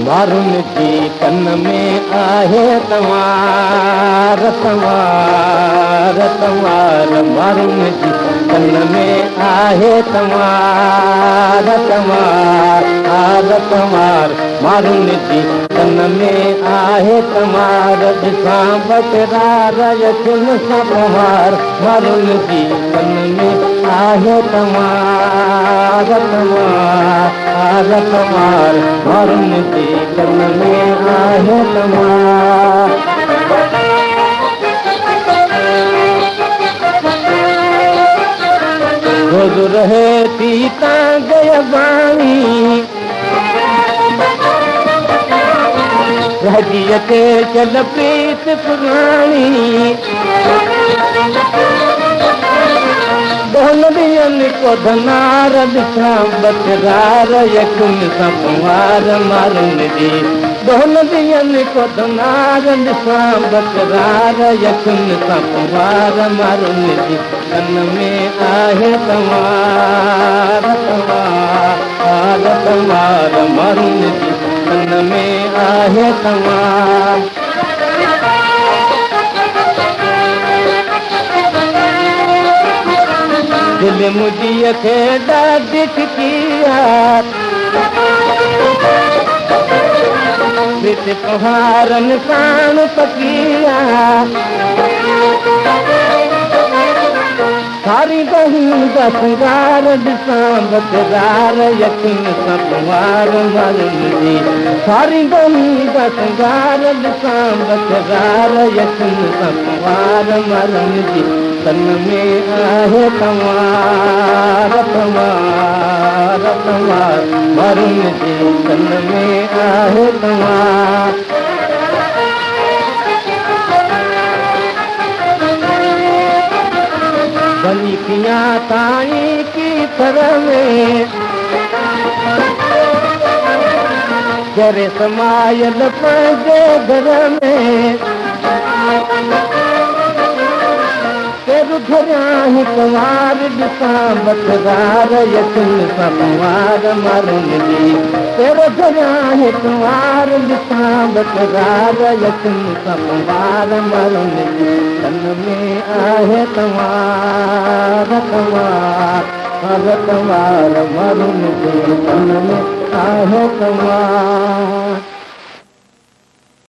मारुन जी कन में आहे तवार तवार तवार मारुन जी कन में आहे तवार तवार तवार मारुन जी कन में आहे तवार दिसां बकरार यकिन सां पवार मारुन जी कन में आहे तवार तवार तवार मारुन जी कन में आहे तवार रोज रहे पीता गया बाणी रहजिय के चल प्रीत पुराणी दोन दियन को धनार दिशा बकरार यकुन संवार मारुन जी दोन दियन को धनार दिशा बकरार यकुन संवार मारुन जी कन में आहे तवार तवार तवार मारुन जी कन में आहे तवार दिल मुझे खे ॾाढी किया बित पहाड़न कान पकिया सारी बहू का सिंगार दिसां बकरार यकीन संवार मारुन जी सारी बहू का सिंगार दिसां बकरार यकीन संवार मारुन जी कन में आहे तवार तवार तवार मारुन जी कन में आहे तवार बनी पिया ताई की तरह में जरे समायल पंहिंजे घर में तेरू घरियां हिकवार दिसां बकरार यकिन संवार मारुन जी तेरू घरियां हिकवार दिसां बकरार यकिन संवार मारुन जी कन में आहे तवार तवार तवार मारुन जी कन में आहे तवार